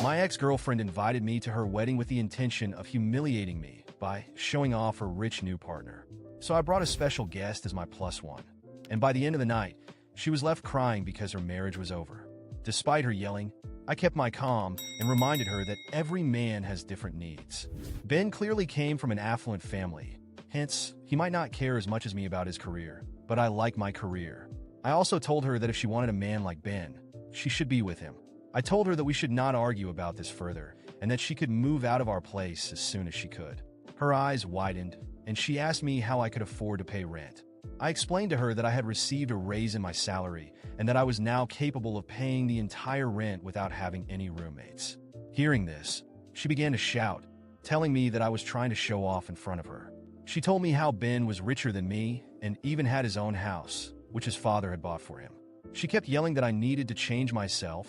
My ex-girlfriend invited me to her wedding with the intention of humiliating me by showing off her rich new partner. So I brought a special guest as my plus one. And by the end of the night, she was left crying because her marriage was over. Despite her yelling, I kept my calm and reminded her that every man has different needs. Ben clearly came from an affluent family. Hence, he might not care as much as me about his career, but I like my career. I also told her that if she wanted a man like Ben, she should be with him. I told her that we should not argue about this further and that she could move out of our place as soon as she could. Her eyes widened, and she asked me how I could afford to pay rent. I explained to her that I had received a raise in my salary and that I was now capable of paying the entire rent without having any roommates. Hearing this, she began to shout, telling me that I was trying to show off in front of her. She told me how Ben was richer than me and even had his own house, which his father had bought for him. She kept yelling that I needed to change myself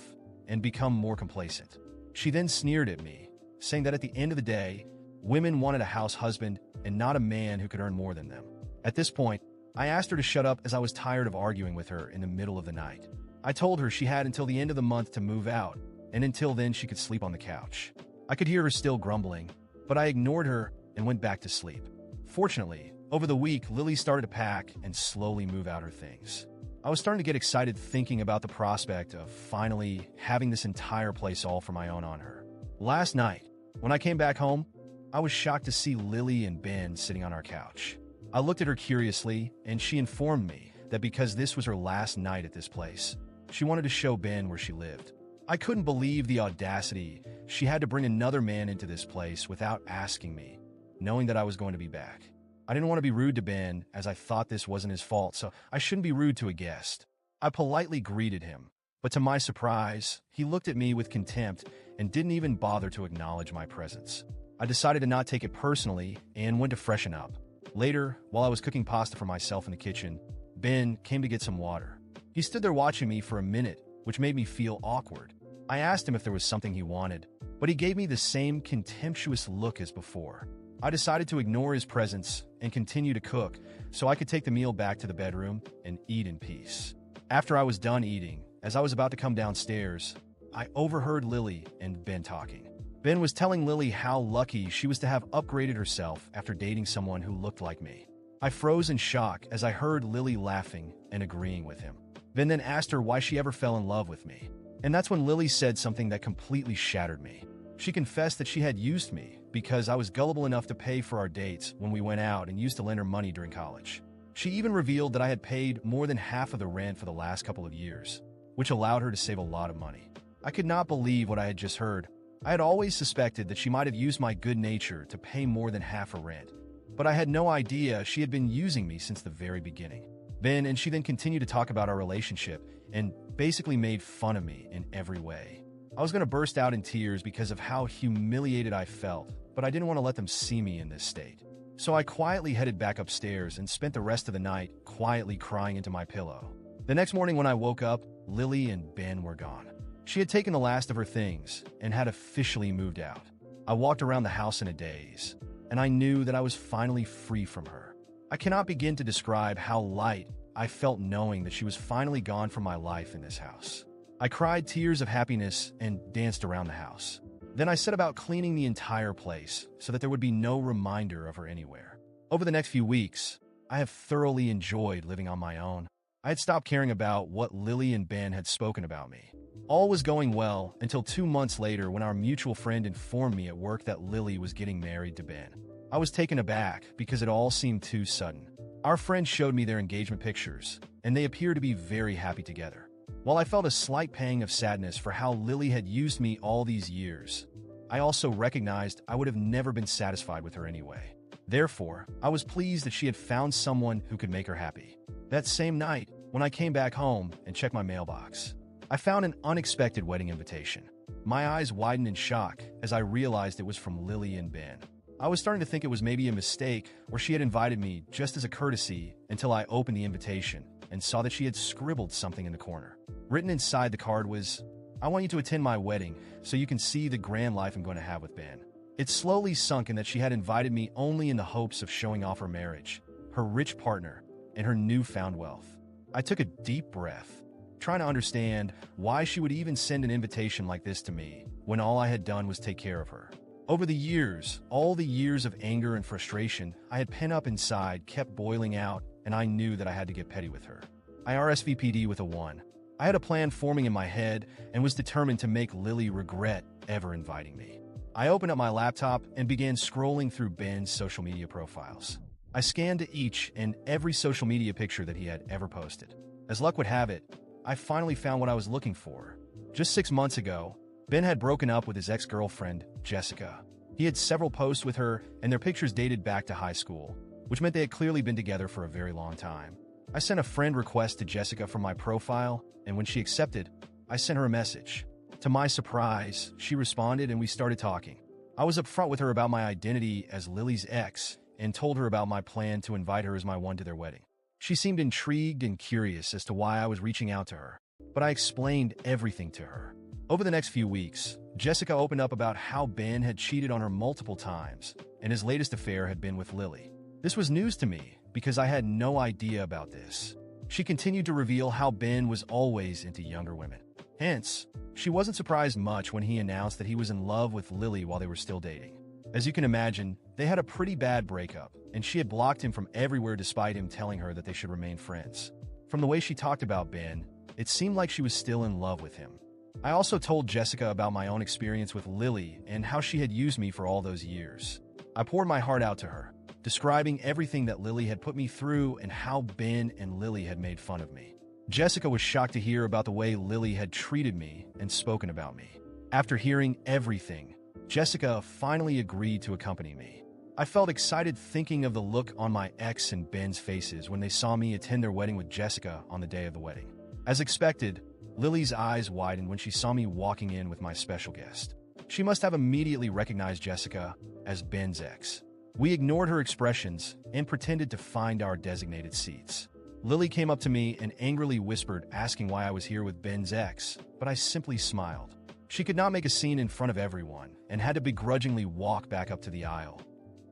and become more complacent. She then sneered at me, saying that at the end of the day, women wanted a house husband and not a man who could earn more than them. At this point, I asked her to shut up as I was tired of arguing with her in the middle of the night. I told her she had until the end of the month to move out, and until then she could sleep on the couch. I could hear her still grumbling, but I ignored her and went back to sleep. Fortunately, over the week, Lily started to pack and slowly move out her things. I was starting to get excited thinking about the prospect of finally having this entire place all for my own on her. Last night, when I came back home, I was shocked to see Lily and Ben sitting on our couch. I looked at her curiously, and she informed me that because this was her last night at this place, she wanted to show Ben where she lived. I couldn't believe the audacity she had to bring another man into this place without asking me, knowing that I was going to be back. I didn't want to be rude to Ben, as I thought this wasn't his fault, so I shouldn't be rude to a guest. I politely greeted him, but to my surprise, he looked at me with contempt and didn't even bother to acknowledge my presence. I decided to not take it personally and went to freshen up. Later, while I was cooking pasta for myself in the kitchen, Ben came to get some water. He stood there watching me for a minute, which made me feel awkward. I asked him if there was something he wanted, but he gave me the same contemptuous look as before. I decided to ignore his presence and continue to cook so I could take the meal back to the bedroom and eat in peace. After I was done eating, as I was about to come downstairs, I overheard Lily and Ben talking. Ben was telling Lily how lucky she was to have upgraded herself after dating someone who looked like me. I froze in shock as I heard Lily laughing and agreeing with him. Ben then asked her why she ever fell in love with me. And that's when Lily said something that completely shattered me. She confessed that she had used me because I was gullible enough to pay for our dates when we went out and used to lend her money during college. She even revealed that I had paid more than half of the rent for the last couple of years, which allowed her to save a lot of money. I could not believe what I had just heard. I had always suspected that she might have used my good nature to pay more than half her rent, but I had no idea she had been using me since the very beginning. Ben and she then continued to talk about our relationship and basically made fun of me in every way. I was going to burst out in tears because of how humiliated I felt, but I didn't want to let them see me in this state. So I quietly headed back upstairs and spent the rest of the night quietly crying into my pillow. The next morning when I woke up, Lily and Ben were gone. She had taken the last of her things and had officially moved out. I walked around the house in a daze, and I knew that I was finally free from her. I cannot begin to describe how light I felt knowing that she was finally gone from my life in this house. I cried tears of happiness and danced around the house. Then I set about cleaning the entire place so that there would be no reminder of her anywhere. Over the next few weeks, I have thoroughly enjoyed living on my own. I had stopped caring about what Lily and Ben had spoken about me. All was going well until 2 months later when our mutual friend informed me at work that Lily was getting married to Ben. I was taken aback because it all seemed too sudden. Our friend showed me their engagement pictures, and they appeared to be very happy together. While I felt a slight pang of sadness for how Lily had used me all these years, I also recognized I would have never been satisfied with her anyway. Therefore, I was pleased that she had found someone who could make her happy. That same night, when I came back home and checked my mailbox, I found an unexpected wedding invitation. My eyes widened in shock as I realized it was from Lily and Ben. I was starting to think it was maybe a mistake or she had invited me just as a courtesy until I opened the invitation and saw that she had scribbled something in the corner. Written inside the card was, "I want you to attend my wedding so you can see the grand life I'm going to have with Ben." It slowly sunk in that she had invited me only in the hopes of showing off her marriage, her rich partner, and her newfound wealth. I took a deep breath. trying to understand why she would even send an invitation like this to me when all I had done was take care of her. Over the years, all the years of anger and frustration I had pent up inside kept boiling out, and I knew that I had to get petty with her. I RSVP'd with a 1. I had a plan forming in my head and was determined to make Lily regret ever inviting me. I opened up my laptop and began scrolling through Ben's social media profiles. I scanned each and every social media picture that he had ever posted. As luck would have it, I finally found what I was looking for. Just 6 months ago, Ben had broken up with his ex-girlfriend, Jessica. He had several posts with her, and their pictures dated back to high school, which meant they had clearly been together for a very long time. I sent a friend request to Jessica from my profile, and when she accepted, I sent her a message. To my surprise, she responded and we started talking. I was upfront with her about my identity as Lily's ex and told her about my plan to invite her as my one to their wedding. She seemed intrigued and curious as to why I was reaching out to her, but I explained everything to her. Over the next few weeks, Jessica opened up about how Ben had cheated on her multiple times, and his latest affair had been with Lily. This was news to me because I had no idea about this. She continued to reveal how Ben was always into younger women. Hence, she wasn't surprised much when he announced that he was in love with Lily while they were still dating. As you can imagine, they had a pretty bad breakup, and she had blocked him from everywhere despite him telling her that they should remain friends. From the way she talked about Ben, it seemed like she was still in love with him. I also told Jessica about my own experience with Lily and how she had used me for all those years. I poured my heart out to her, describing everything that Lily had put me through and how Ben and Lily had made fun of me. Jessica was shocked to hear about the way Lily had treated me and spoken about me. After hearing everything, Jessica finally agreed to accompany me. I felt excited thinking of the look on my ex and Ben's faces when they saw me attend their wedding with Jessica on the day of the wedding. As expected, Lily's eyes widened when she saw me walking in with my special guest. She must have immediately recognized Jessica as Ben's ex. We ignored her expressions and pretended to find our designated seats. Lily came up to me and angrily whispered, asking why I was here with Ben's ex, but I simply smiled. She could not make a scene in front of everyone and had to begrudgingly walk back up to the aisle,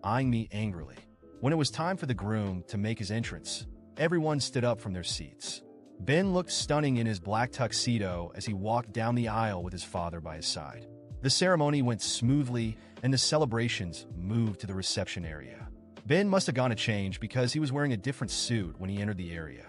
eyeing me angrily. When it was time for the groom to make his entrance, everyone stood up from their seats. Ben looked stunning in his black tuxedo as he walked down the aisle with his father by his side. The ceremony went smoothly and the celebrations moved to the reception area. Ben must have gone to change because he was wearing a different suit when he entered the area.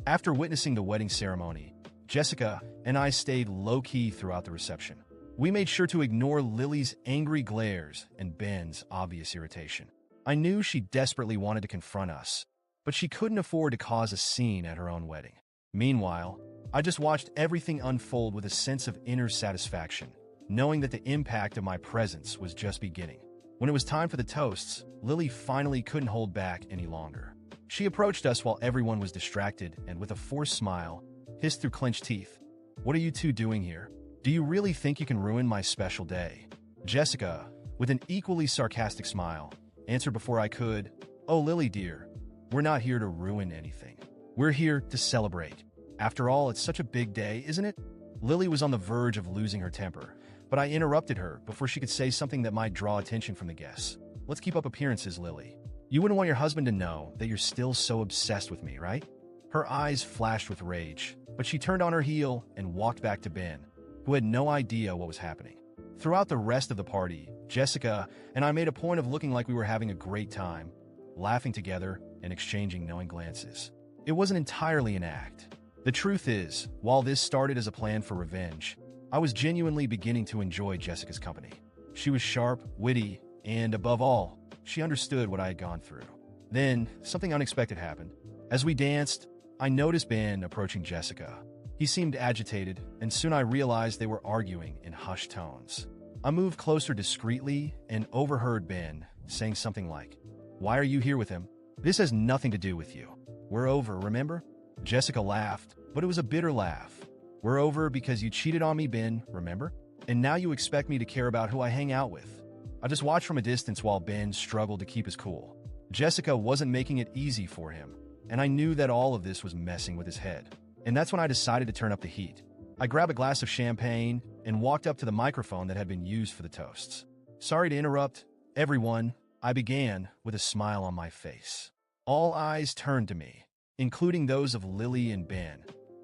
After witnessing the wedding ceremony, Jessica and I stayed low-key throughout the reception. We made sure to ignore Lily's angry glares and Ben's obvious irritation. I knew she desperately wanted to confront us, but she couldn't afford to cause a scene at her own wedding. Meanwhile, I just watched everything unfold with a sense of inner satisfaction, knowing that the impact of my presence was just beginning. When it was time for the toasts, Lily finally couldn't hold back any longer. She approached us while everyone was distracted and, with a forced smile, hissed through clenched teeth, "What are you two doing here? Do you really think you can ruin my special day?" Jessica, with an equally sarcastic smile, answered before I could, "Oh, Lily dear, we're not here to ruin anything. We're here to celebrate. After all, it's such a big day, isn't it?" Lily was on the verge of losing her temper, but I interrupted her before she could say something that might draw attention from the guests. "Let's keep up appearances, Lily. You wouldn't want your husband to know that you're still so obsessed with me, right?" Her eyes flashed with rage, but she turned on her heel and walked back to Ben, who had no idea what was happening. Throughout the rest of the party, Jessica and I made a point of looking like we were having a great time, laughing together and exchanging knowing glances. It wasn't entirely an act. The truth is, while this started as a plan for revenge, I was genuinely beginning to enjoy Jessica's company. She was sharp, witty, and above all, she understood what I had gone through. Then, something unexpected happened. As we danced, I noticed Ben approaching Jessica. He seemed agitated, and soon I realized they were arguing in hushed tones. I moved closer discreetly and overheard Ben saying something like, "Why are you here with him? This has nothing to do with you. We're over, remember?" Jessica laughed, but it was a bitter laugh. "We're over because you cheated on me, Ben, remember? And now you expect me to care about who I hang out with." I just watched from a distance while Ben struggled to keep his cool. Jessica wasn't making it easy for him, and I knew that all of this was messing with his head. And that's when I decided to turn up the heat. I grabbed a glass of champagne and walked up to the microphone that had been used for the toasts. "Sorry to interrupt, everyone," I began with a smile on my face. All eyes turned to me, including those of Lily and Ben,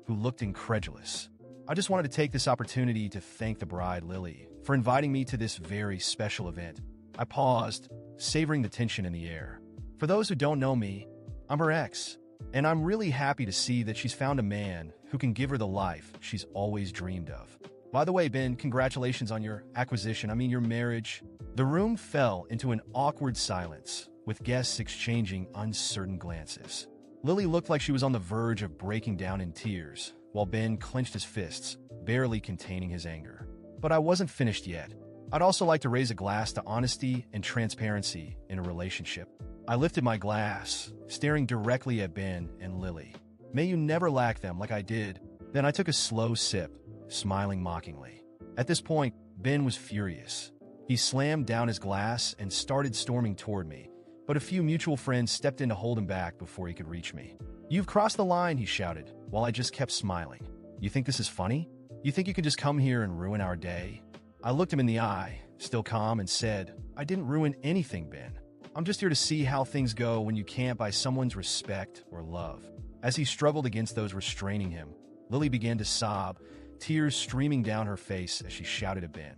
who looked incredulous. I just wanted to take this opportunity to thank the bride, Lily, for inviting me to this very special event. I paused, savoring the tension in the air. For those who don't know me, I'm her ex, and I'm really happy to see that she's found a man who can give her the life she's always dreamed of. By the way, Ben, congratulations on your your marriage. The room fell into an awkward silence, with guests exchanging uncertain glances. Lily looked like she was on the verge of breaking down in tears, while Ben clenched his fists, barely containing his anger. But I wasn't finished yet. I'd also like to raise a glass to honesty and transparency in a relationship. I lifted my glass, staring directly at Ben and Lily. May you never lack them like I did. Then I took a slow sip, smiling mockingly. At this point, Ben was furious. He slammed down his glass and started storming toward me, but a few mutual friends stepped in to hold him back before he could reach me. "You've crossed the line," he shouted, while I just kept smiling. "You think this is funny? You think you can just come here and ruin our day?" I looked him in the eye, still calm, and said, "I didn't ruin anything, Ben. I'm just here to see how things go when you can't buy someone's respect or love." As he struggled against those restraining him, Lily began to sob, tears streaming down her face as she shouted at Ben,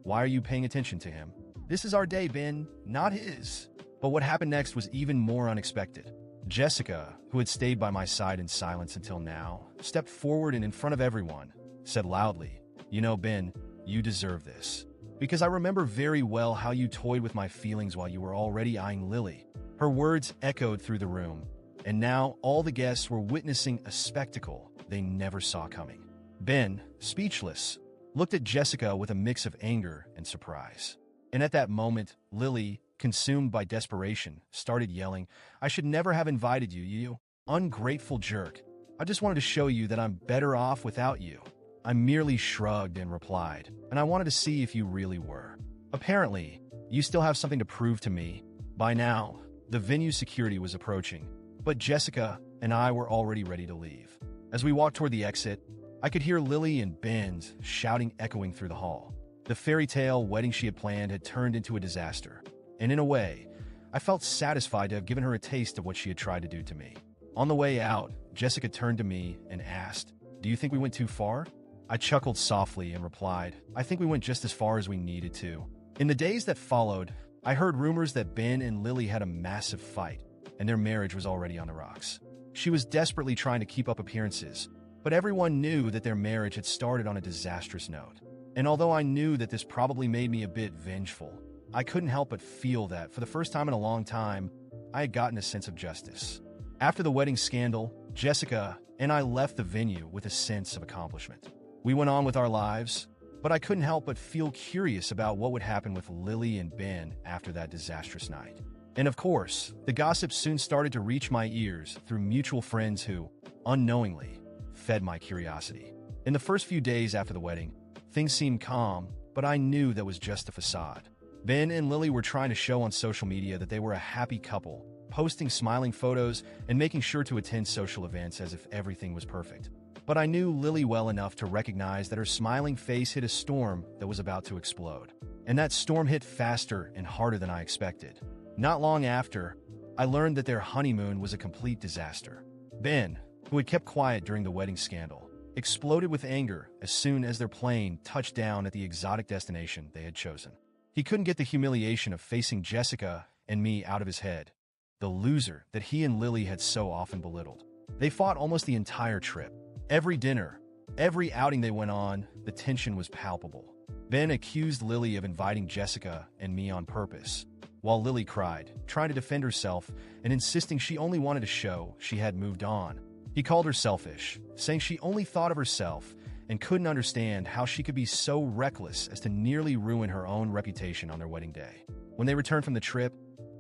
"Why are you paying attention to him? This is our day, Ben, not his." But what happened next was even more unexpected. Jessica, who had stayed by my side in silence until now, stepped forward and in front of everyone, said loudly, "You know, Ben, you deserve this. Because I remember very well how you toyed with my feelings while you were already eyeing Lily." Her words echoed through the room, and now all the guests were witnessing a spectacle they never saw coming. Ben, speechless, looked at Jessica with a mix of anger and surprise. And at that moment, Lily, consumed by desperation, started yelling, "I should never have invited you, you ungrateful jerk. I just wanted to show you that I'm better off without you." I merely shrugged and replied, "And I wanted to see if you really were. Apparently, you still have something to prove to me." By now, the venue's security was approaching, but Jessica and I were already ready to leave. As we walked toward the exit, I could hear Lily and Ben's shouting echoing through the hall. The fairy tale wedding she had planned had turned into a disaster, and in a way, I felt satisfied to have given her a taste of what she had tried to do to me. On the way out, Jessica turned to me and asked, "Do you think we went too far?" I chuckled softly and replied, "I think we went just as far as we needed to." In the days that followed, I heard rumors that Ben and Lily had a massive fight, and their marriage was already on the rocks. She was desperately trying to keep up appearances, but everyone knew that their marriage had started on a disastrous note. And although I knew that this probably made me a bit vengeful, I couldn't help but feel that, for the first time in a long time, I had gotten a sense of justice. After the wedding scandal, Jessica and I left the venue with a sense of accomplishment. We went on with our lives, but I couldn't help but feel curious about what would happen with Lily and Ben after that disastrous night. And of course, the gossip soon started to reach my ears through mutual friends who, unknowingly, fed my curiosity. In the first few days after the wedding, things seemed calm, but I knew that was just a facade. Ben and Lily were trying to show on social media that they were a happy couple, posting smiling photos and making sure to attend social events as if everything was perfect. But I knew Lily well enough to recognize that her smiling face hit a storm that was about to explode. And that storm hit faster and harder than I expected. Not long after, I learned that their honeymoon was a complete disaster. Ben, who had kept quiet during the wedding scandal, exploded with anger as soon as their plane touched down at the exotic destination they had chosen. He couldn't get the humiliation of facing Jessica and me out of his head, the loser that he and Lily had so often belittled. They fought almost the entire trip. Every dinner, every outing they went on, the tension was palpable. Ben accused Lily of inviting Jessica and me on purpose, while Lily cried, trying to defend herself and insisting she only wanted to show she had moved on. He called her selfish, saying she only thought of herself and couldn't understand how she could be so reckless as to nearly ruin her own reputation on their wedding day. When they returned from the trip,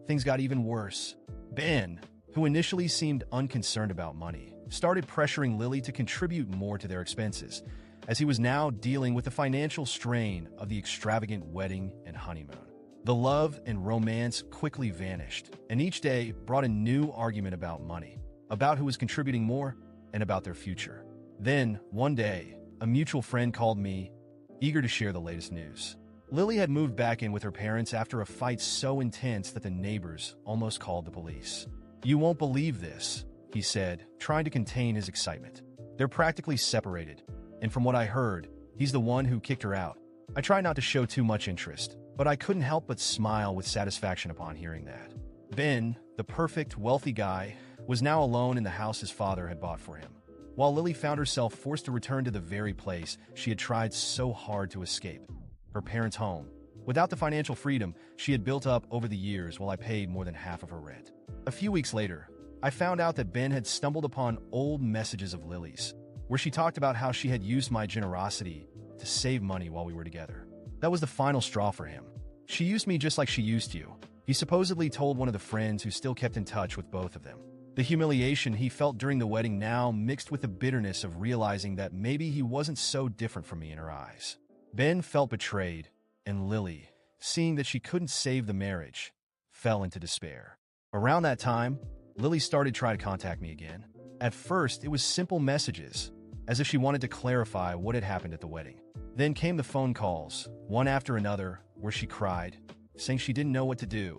things got even worse. Ben, who initially seemed unconcerned about money, started pressuring Lily to contribute more to their expenses, as he was now dealing with the financial strain of the extravagant wedding and honeymoon. The love and romance quickly vanished, and each day brought a new argument about money, about who was contributing more, and about their future. Then, one day, a mutual friend called me, eager to share the latest news. Lily had moved back in with her parents after a fight so intense that the neighbors almost called the police. "You won't believe this," he said, trying to contain his excitement. They're practically separated, and from what I heard, he's the one who kicked her out. I try not to show too much interest, but I couldn't help but smile with satisfaction upon hearing that. Ben, the perfect, wealthy guy, was now alone in the house his father had bought for him, while Lily found herself forced to return to the very place she had tried so hard to escape, her parents' home. Without the financial freedom she had built up over the years while I paid more than half of her rent. A few weeks later, I found out that Ben had stumbled upon old messages of Lily's, where she talked about how she had used my generosity to save money while we were together. That was the final straw for him. She used me just like she used you, he supposedly told one of the friends who still kept in touch with both of them. The humiliation he felt during the wedding now mixed with the bitterness of realizing that maybe he wasn't so different from me in her eyes. Ben felt betrayed, and Lily, seeing that she couldn't save the marriage, fell into despair. Around that time, Lily started trying to contact me again. At first, it was simple messages, as if she wanted to clarify what had happened at the wedding. Then came the phone calls, one after another, where she cried, saying she didn't know what to do,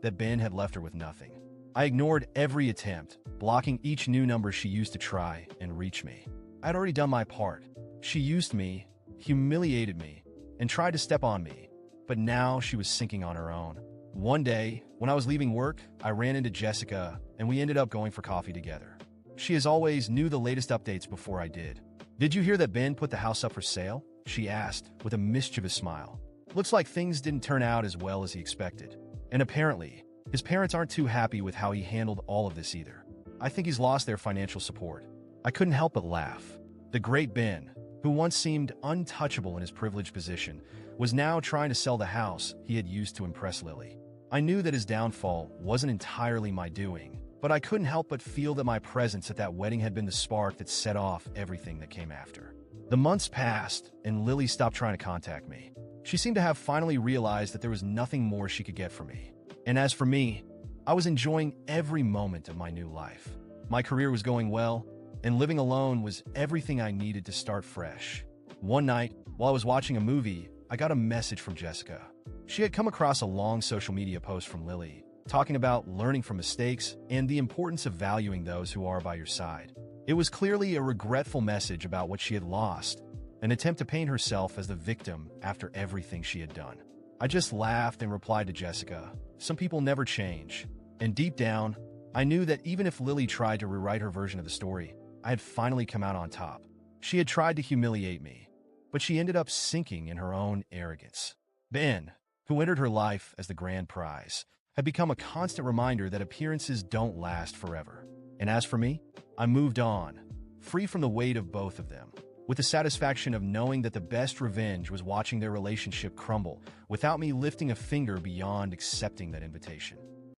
that Ben had left her with nothing. I ignored every attempt, blocking each new number she used to try and reach me. I had already done my part. She used me, humiliated me, and tried to step on me, but now she was sinking on her own. One day, when I was leaving work, I ran into Jessica, and we ended up going for coffee together. She, as always, knew the latest updates before I did. "Did you hear that Ben put the house up for sale?" she asked, with a mischievous smile. "Looks like things didn't turn out as well as he expected. And apparently, his parents aren't too happy with how he handled all of this either. I think he's lost their financial support." I couldn't help but laugh. The great Ben, who once seemed untouchable in his privileged position, was now trying to sell the house he had used to impress Lily. I knew that his downfall wasn't entirely my doing, but I couldn't help but feel that my presence at that wedding had been the spark that set off everything that came after. The months passed, and Lily stopped trying to contact me. She seemed to have finally realized that there was nothing more she could get from me. And as for me, I was enjoying every moment of my new life. My career was going well, and living alone was everything I needed to start fresh. One night, while I was watching a movie, I got a message from Jessica. She had come across a long social media post from Lily, talking about learning from mistakes and the importance of valuing those who are by your side. It was clearly a regretful message about what she had lost, an attempt to paint herself as the victim after everything she had done. I just laughed and replied to Jessica, "Some people never change." And deep down, I knew that even if Lily tried to rewrite her version of the story, I had finally come out on top. She had tried to humiliate me, but she ended up sinking in her own arrogance. Ben, who entered her life as the grand prize, had become a constant reminder that appearances don't last forever. And as for me, I moved on, free from the weight of both of them, with the satisfaction of knowing that the best revenge was watching their relationship crumble without me lifting a finger beyond accepting that invitation.